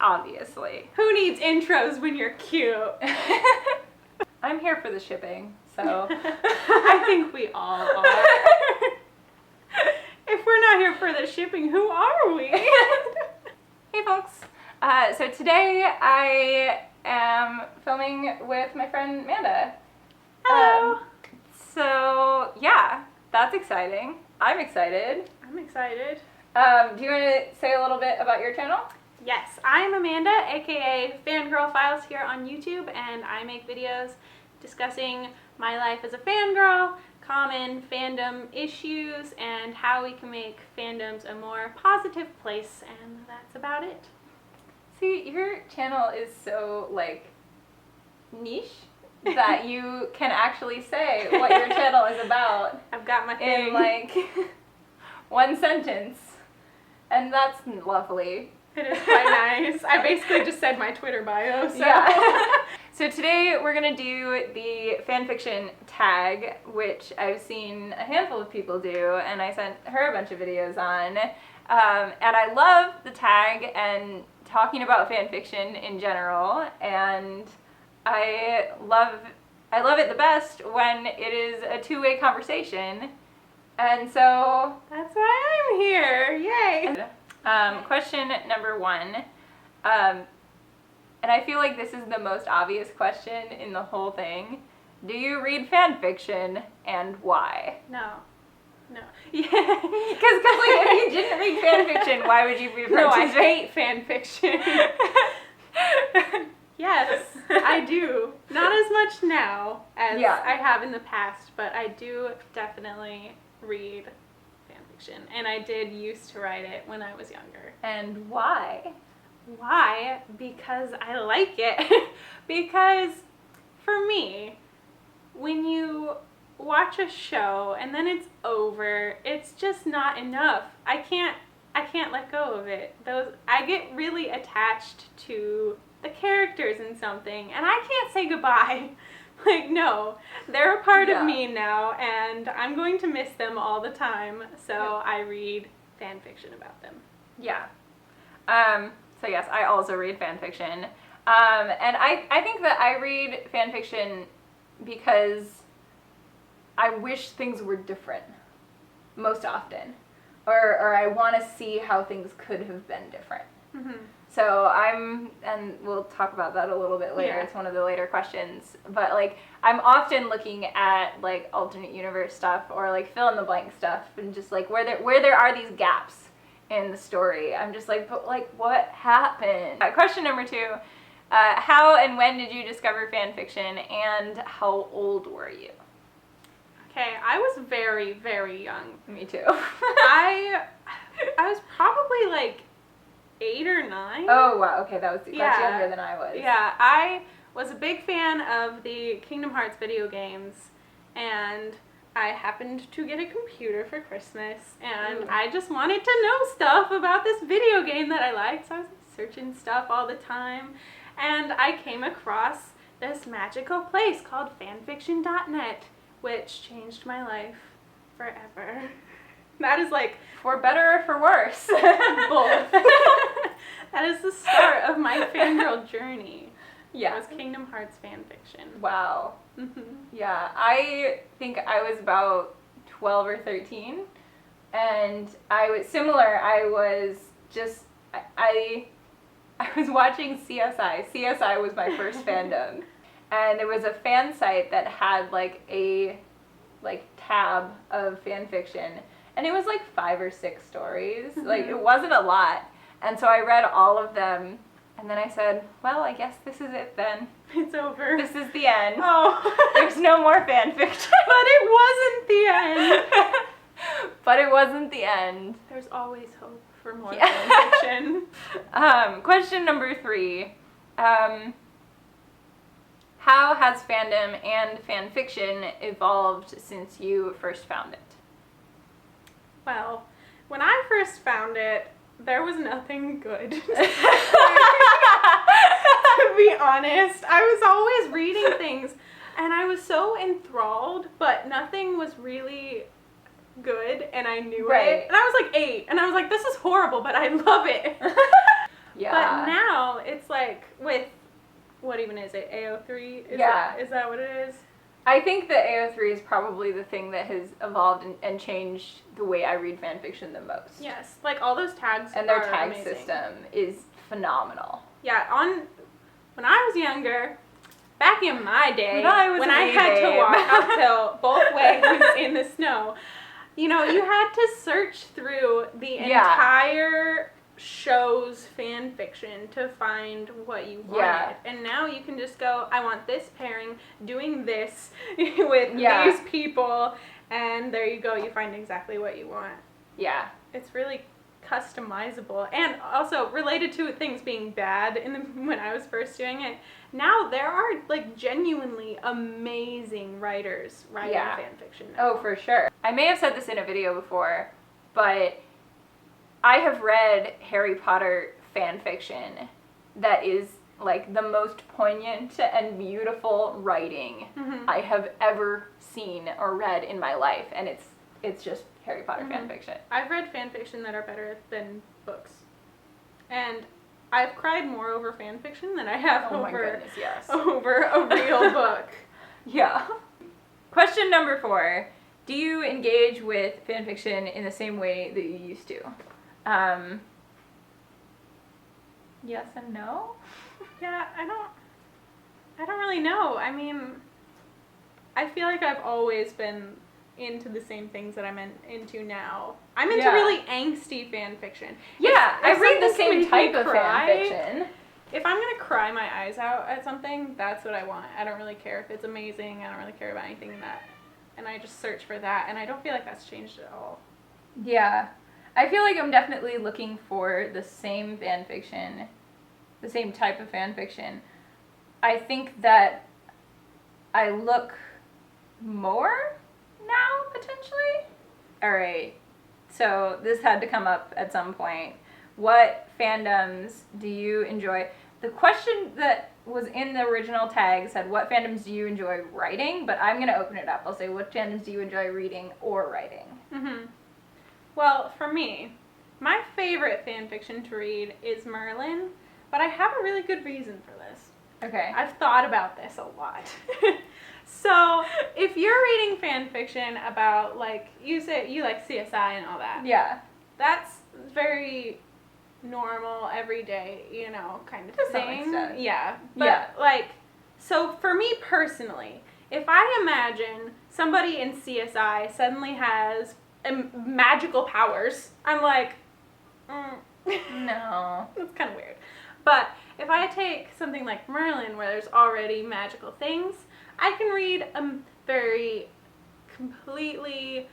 obviously. Who needs intros when you're cute? I'm here for the shipping, so. I think we all are. If we're not here for the shipping, who are we? Hey folks. So today I am filming with my friend Amanda. Hello. So yeah, that's exciting. I'm excited. I'm excited. Do you want to say a little bit about your channel? Yes, I'm Amanda, aka FangirlFiles here on YouTube, and I make videos discussing my life as a fangirl, common fandom issues, and how we can make fandoms a more positive place, and that's about it. See, your channel is so, like, niche that you can actually say what your channel is about. I've got my thing. In, like, one sentence. And that's lovely. It is quite nice. I basically just said my Twitter bio, so. Yeah. So today we're going to do the fanfiction tag, which I've seen a handful of people do, and I sent her a bunch of videos on. And I love the tag and talking about fanfiction in general, and I love it the best when it is a two-way conversation. And so that's why I'm here. Yay! Question number 1. And I feel like this is the most obvious question in the whole thing. Do you read fan fiction, and why? No. Yeah. Because like, if you didn't read fan fiction, why would you be No, I hate fan fiction. Yes, I do. Not as much now as I have in the past, but I do definitely read fan fiction. And I did used to write it when I was younger. And why? Why? Because I like it. Because for me, when you watch a show and then it's over, it's just not enough. I can't let go of it. I get really attached to the characters in something, and I can't say goodbye. Like, no, they're a part of me now, and I'm going to miss them all the time, so I read fan fiction about them. Yeah. So yes, I also read fan fiction. And I think that I read fan fiction because I wish things were different most often. Or I want to see how things could have been different. Mm-hmm. So and we'll talk about that a little bit later. Yeah. It's one of the later questions. But like, I'm often looking at like alternate universe stuff or like fill in the blank stuff, and just like where there are these gaps in the story. I'm just like, but like, what happened? Question number 2, how and when did you discover fan fiction, and how old were you? Okay, I was very, very young. Me too. I was probably like 8 or 9. Oh wow, okay, that's younger than I was. Yeah, I was a big fan of the Kingdom Hearts video games, and I happened to get a computer for Christmas, and I just wanted to know stuff about this video game that I liked, so I was searching stuff all the time, and I came across this magical place called fanfiction.net, which changed my life forever. That is like... For better or for worse? Both. That is the start of my fangirl journey. Yeah. It was Kingdom Hearts fanfiction. Wow. Mm-hmm. Yeah, I think I was about 12 or 13, and I was similar. I was just, I was watching CSI. CSI was my first fandom, and there was a fan site that had like a tab of fan fiction, and it was like 5 or 6 stories. Mm-hmm. Like, it wasn't a lot, and so I read all of them. And then I said, well, I guess this is it then. It's over. This is the end. Oh. There's no more fan fiction. But it wasn't the end. But it wasn't the end. There's always hope for more fan fiction. Question number 3. How has fandom and fan fiction evolved since you first found it? Well, when I first found it, there was nothing good. To be honest, I was always reading things and I was so enthralled, but nothing was really good, and I knew it. And I was like 8, and I was like, this is horrible, but I love it. Yeah. But now it's like with, what even is it, AO3? Is that what it is? I think that AO3 is probably the thing that has evolved and changed the way I read fanfiction the most. Yes, like all those tags and their are tag amazing. system is phenomenal. Yeah, when I was younger, back in my day, when I had to walk uphill both ways in the snow, you had to search through the entire show's fan fiction to find what you wanted. Yeah. And now you can just go, I want this pairing doing this with these people, and there you go, you find exactly what you want. Yeah. It's really customizable, and also related to things being bad when I was first doing it. Now there are like genuinely amazing writers writing fan fiction now. Oh, for sure. I may have said this in a video before, but I have read Harry Potter fan fiction that is like the most poignant and beautiful writing I have ever seen or read in my life, and it's just Harry Potter fan fiction. I've read fan fiction that are better than books, and I've cried more over fan fiction than I have over a real book. Yeah. Question number 4: do you engage with fan fiction in the same way that you used to? Yes and no. Yeah, I don't really know. I mean, I feel like I've always been into the same things that I'm into now. I'm into really angsty fan fiction. Yeah, if I read the something same can make type me of fan fiction. If I'm gonna cry my eyes out at something, that's what I want. I don't really care if it's amazing. I don't really care about anything and I just search for that, and I don't feel like that's changed at all. Yeah. I feel like I'm definitely looking for the same fan fiction, the same type of fan fiction. I think that I look more now, potentially. All right. So this had to come up at some point. What fandoms do you enjoy? The question that was in the original tag said, what fandoms do you enjoy writing? But I'm going to open it up. I'll say, what fandoms do you enjoy reading or writing? Well, for me, my favorite fan fiction to read is Merlin, but I have a really good reason for this. Okay. I've thought about this a lot. So, if you're reading fan fiction about, like, you say you like CSI and all that. Yeah. That's very normal, everyday, kind of thing. Yeah. But, like, so for me personally, if I imagine somebody in CSI suddenly has magical powers, I'm like, no. That's kind of weird. But if I take something like Merlin, where there's already magical things, I can read very completely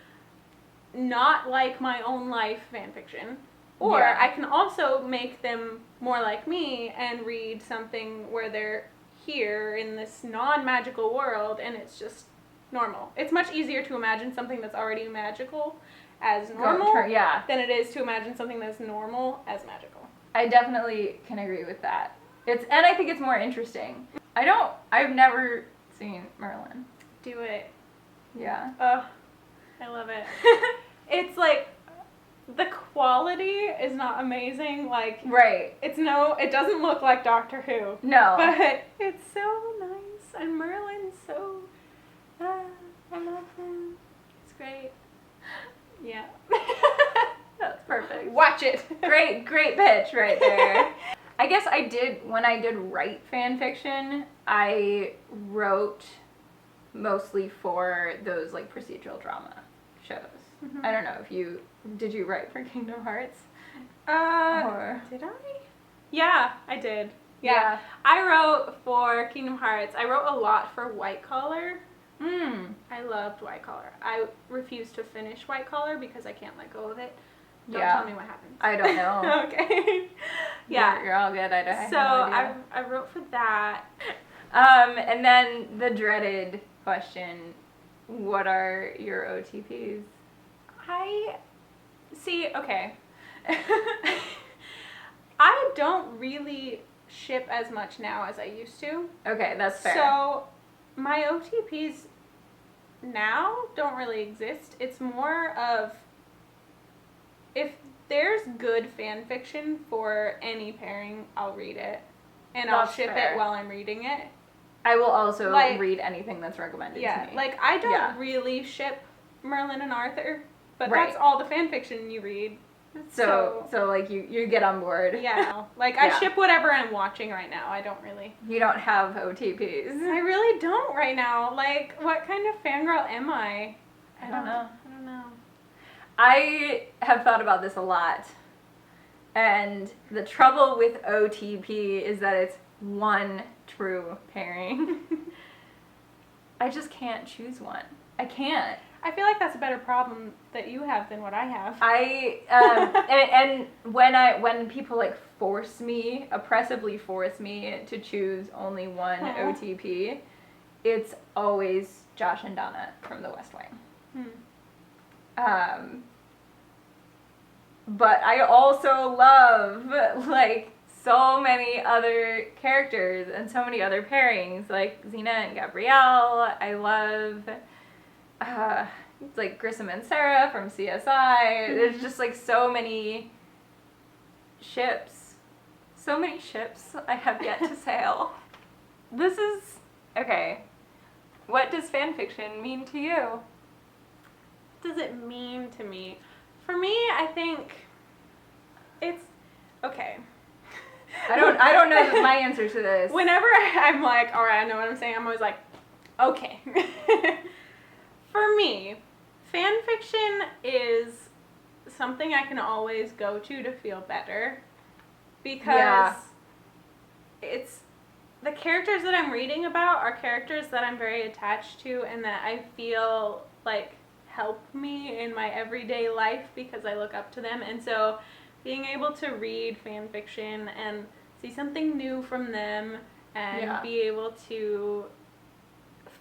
not like my own life fan fiction. Or I can also make them more like me and read something where they're here in this non-magical world and it's just normal. It's much easier to imagine something that's already magical as normal than it is to imagine something that's normal as magical. I definitely can agree with that. And I think it's more interesting. I've never seen Merlin. Do it. Yeah. I love it. It's like, the quality is not amazing. Like, it doesn't look like Doctor Who. No. But it's so nice. And Merlin's so, I love him. It's great. Yeah. That's perfect. Watch it. Great pitch right there. I guess when I did write fan fiction, I wrote mostly for those like procedural drama shows. I don't know did you write for Kingdom Hearts? Did I? Yeah, I did. Yeah. I wrote for Kingdom Hearts. I wrote a lot for White Collar. I loved White Collar. I refused to finish White Collar because I can't let go of it. Don't tell me what happens. I don't know. Okay. Yeah. You're all good. I have no idea. I wrote for that. And then the dreaded question, what are your OTPs? Okay. I don't really ship as much now as I used to. Okay, that's fair. So, my OTPs now don't really exist. It's more of, if there's good fan fiction for any pairing, I'll read it. And I'll That's ship fair. it while I'm reading it. I will also Like- read anything that's recommended to Yeah, me. like, I don't Yeah. really ship Merlin and Arthur, but Right. that's all the fan fiction you read. So like you get on board. Yeah. Like, I Yeah. ship whatever I'm watching right now. I don't really. You don't have OTPs. I really don't right now. Like, what kind of fangirl am I? I don't know. I don't know. I have thought about this a lot. And the trouble with OTP is that it's one true pairing. I just can't choose one. I can't. I feel like that's a better problem that you have than what I have. And when people like oppressively force me to choose only one Aw. OTP, it's always Josh and Donna from The West Wing. But I also love like so many other characters and so many other pairings, like Xena and Gabrielle. I love like Grissom and Sarah from CSI. There's just like so many ships. So many ships I have yet to sail. This is okay. What does fanfiction mean to you? What does it mean to me? For me, I think it's okay. I don't know my answer to this. Whenever I'm like, all right, I know what I'm saying, I'm always like, okay. For me, fan fiction is something I can always go to feel better, because Yeah. it's the characters that I'm reading about are characters that I'm very attached to and that I feel like help me in my everyday life because I look up to them. And so being able to read fan fiction and see something new from them and Yeah. be able to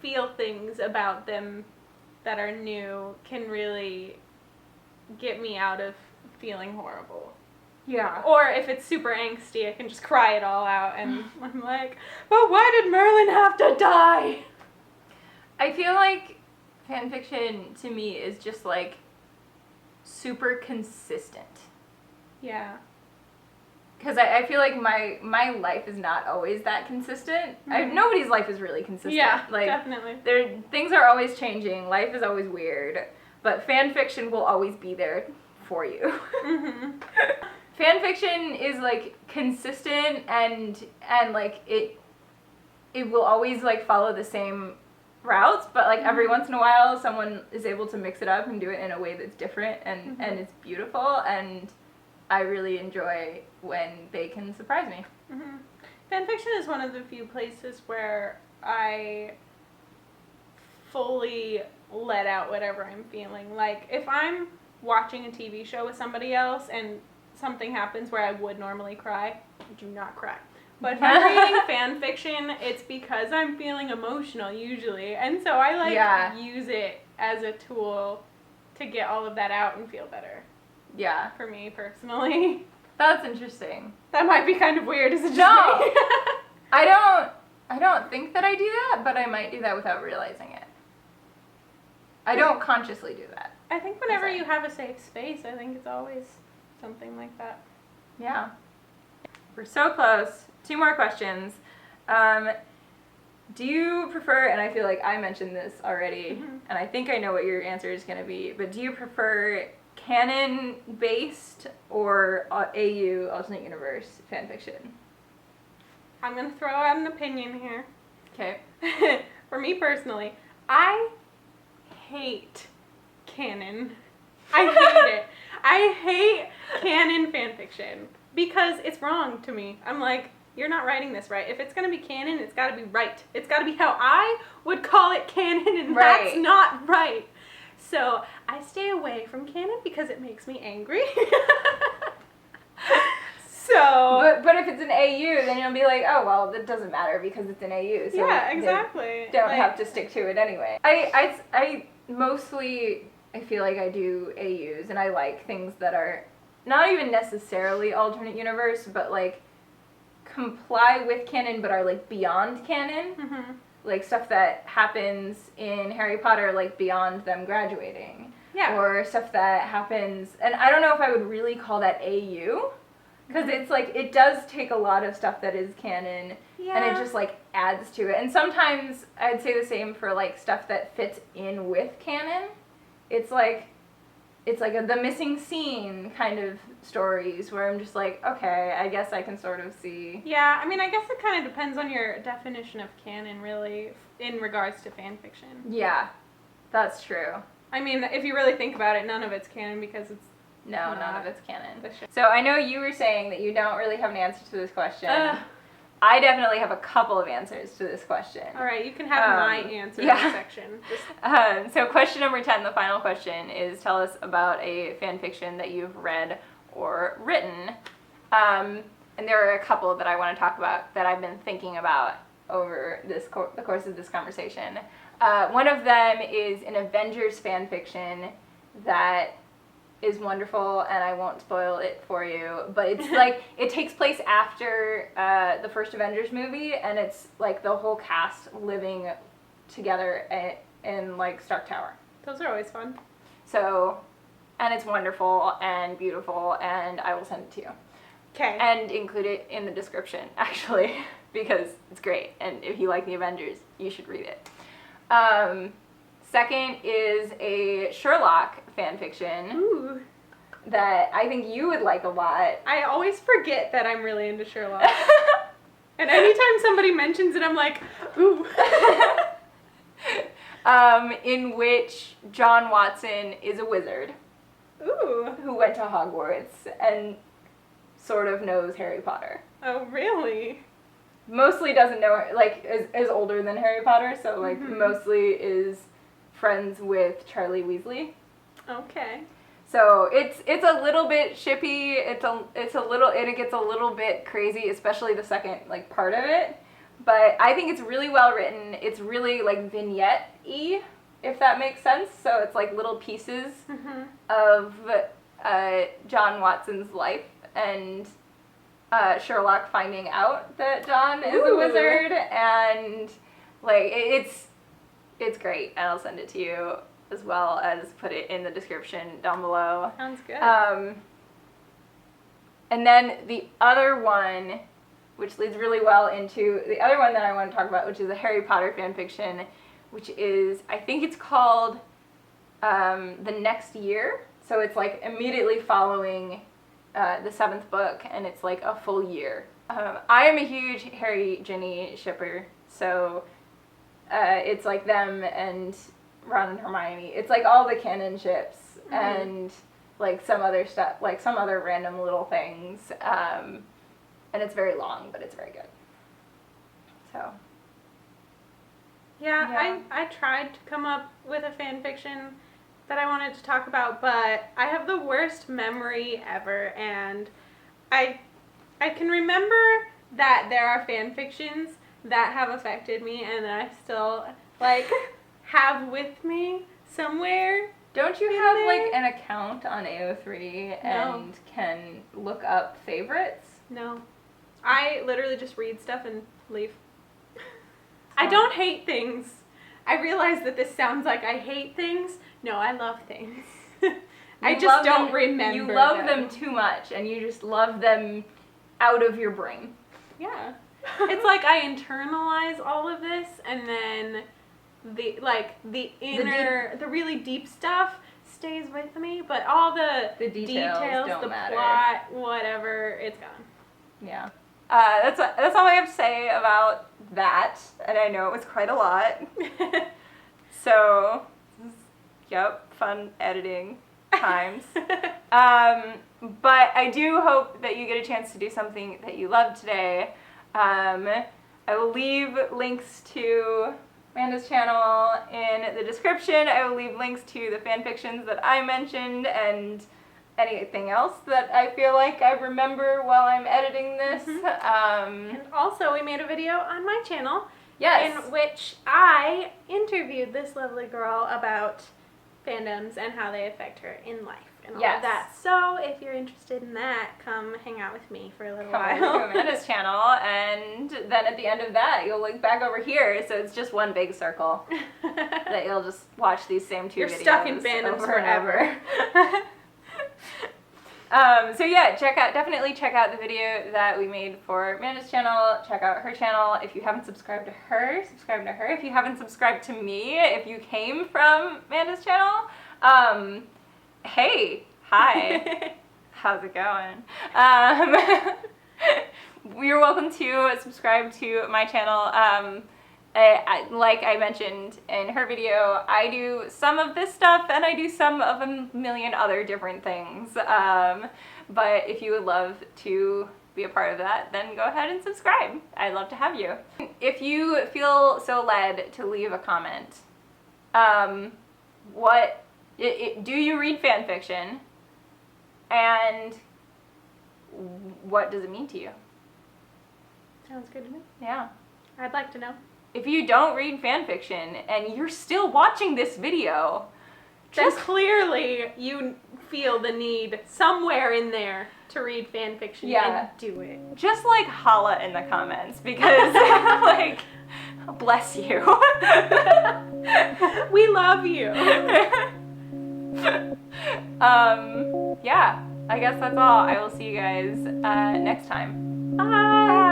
feel things about them that are new can really get me out of feeling horrible. Yeah. Or if it's super angsty, I can just cry it all out and I'm like, but why did Merlin have to die? I feel like fanfiction to me is just like super consistent. Yeah. Because I feel like my life is not always that consistent. Mhm. Nobody's life is really consistent. Yeah, like, definitely. Things are always changing. Life is always weird. But fan fiction will always be there for you. Mm-hmm. Fan fiction is like consistent and like it will always like follow the same routes, but like every once in a while someone is able to mix it up and do it in a way that's different and it's beautiful, and I really enjoy when they can surprise me. Mm-hmm. Fanfiction is one of the few places where I fully let out whatever I'm feeling. Like, if I'm watching a TV show with somebody else and something happens where I would normally cry, I do not cry. But if I'm reading fan fiction, it's because I'm feeling emotional usually. And so I use it as a tool to get all of that out and feel better. Yeah. For me personally. That's interesting. That might be kind of weird, is it just No. me? I don't think that I do that, but I might do that without realizing it. I don't consciously do that. I think whenever you have a safe space, I think it's always something like that. Yeah. We're so close. 2 more questions. Do you prefer, and I feel like I mentioned this already, and I think I know what your answer is going to be, but do you prefer canon-based or AU, alternate universe, fanfiction? I'm going to throw out an opinion here. Okay. For me personally, I hate canon. I hate it. I hate canon fanfiction because it's wrong to me. I'm like, you're not writing this right. If it's going to be canon, it's got to be right. It's got to be how I would call it canon, and that's not right. So I stay away from canon because it makes me angry. But if it's an AU, then you'll be like, oh, well, that doesn't matter because it's an AU. So yeah, exactly. Don't have to stick to it anyway. I mostly, I feel like I do AUs, and I like things that are not even necessarily alternate universe, but like comply with canon, but are like beyond canon. Mm-hmm. Like stuff that happens in Harry Potter, like beyond them graduating. Yeah. or stuff that happens. And I don't know if I would really call that AU, because it's like, it does take a lot of stuff that is canon, and it just like adds to it. And sometimes I'd say the same for like stuff that fits in with canon. It's like the missing scene kind of stories where I'm just like, okay, I guess I can sort of see. Yeah, I mean, I guess it kind of depends on your definition of canon, really, in regards to fan fiction. Yeah, that's true. I mean, if you really think about it, none of it's canon because it's No, none of it's canon. Sure. So I know you were saying that you don't really have an answer to this question. I definitely have a couple of answers to this question. All right, you can have my answer in the section. So question number 10, the final question, is tell us about a fan fiction that you've read or written. And there are a couple that I want to talk about that I've been thinking about over the course of this conversation. One of them is an Avengers fan fiction that is wonderful, and I won't spoil it for you, but it's like, it takes place after the first Avengers movie, and it's like the whole cast living together in like Stark Tower. Those are always fun. So, and it's wonderful and beautiful, and I will send it to you. Okay. And include it in the description, actually, because it's great, and if you like the Avengers, you should read it. Second is a Sherlock fanfiction. Ooh. That I think you would like a lot. I always forget that I'm really into Sherlock. And anytime somebody mentions it, I'm like, ooh. In which John Watson is a wizard. Ooh. Who went to Hogwarts and sort of knows Harry Potter. Oh, really? Mostly doesn't know, like, is older than Harry Potter, so, like, mostly is friends with Charlie Weasley. Okay. So it's a little bit shippy. It's a little, and it gets a little bit crazy, especially the second like part of it. But I think it's really well written. It's really like vignette-y, if that makes sense. So it's like little pieces of John Watson's life and Sherlock finding out that John is a wizard, and like it's great. And I'll send it to you, as well as put it in the description down below. Sounds good. And then the other one, which leads really well into the other one that I want to talk about, which is a Harry Potter fanfiction, which is, I think it's called The Next Year. So it's like immediately following the 7th book, and it's like a full year. I am a huge Harry Ginny shipper, so it's like them and Ron and Hermione. It's like all the canon ships and like some other stuff, like some other random little things. And it's very long, but it's very good. So. Yeah. I tried to come up with a fan fiction that I wanted to talk about, but I have the worst memory ever, and I can remember that there are fan fictions that have affected me and that I still like have with me somewhere. Don't you have like an account on AO3 and can look up favorites? No. I literally just read stuff and leave. I don't hate things. I realize that this sounds like I hate things. No, I love things. I just don't remember. You love them too much, and you just love them out of your brain. Yeah. It's like I internalize all of this, and then the inner, the really deep stuff stays with me, but all the details don't the matter. Plot, whatever, it's gone. Yeah. That's all I have to say about that, and I know it was quite a lot. So, yep, fun editing times. But I do hope that you get a chance to do something that you love today. I will leave links to Amanda's channel in the description. I will leave links to the fanfictions that I mentioned and anything else that I feel like I remember while I'm editing this. And also, we made a video on my channel Yes. in which I interviewed this lovely girl about fandoms and how they affect her in life and all of that. So, if you're interested in that, come hang out with me for a little while. Come over to Amanda's channel and then at the end of that, you'll look back over here, so it's just one big circle that you'll just watch these same two videos. You're stuck in fandoms over forever. So yeah, definitely check out the video that we made for Amanda's channel. Check out her channel. If you haven't subscribed to her, subscribe to her. If you haven't subscribed to me, if you came from Amanda's channel, hey, hi, how's it going? You're welcome to subscribe to my channel. Like I mentioned in her video, I do some of this stuff and I do some of a million other different things. But if you would love to be a part of that, then go ahead and subscribe. I'd love to have you. If you feel so led to leave a comment, do you read fan fiction? And what does it mean to you? Sounds good to me. Yeah. I'd like to know. If you don't read fan fiction and you're still watching this video, Then clearly you feel the need somewhere in there to read fan fiction and do it. just like holla in the comments because like bless you. We love you. Yeah, I guess that's all. I will see you guys next time. Bye.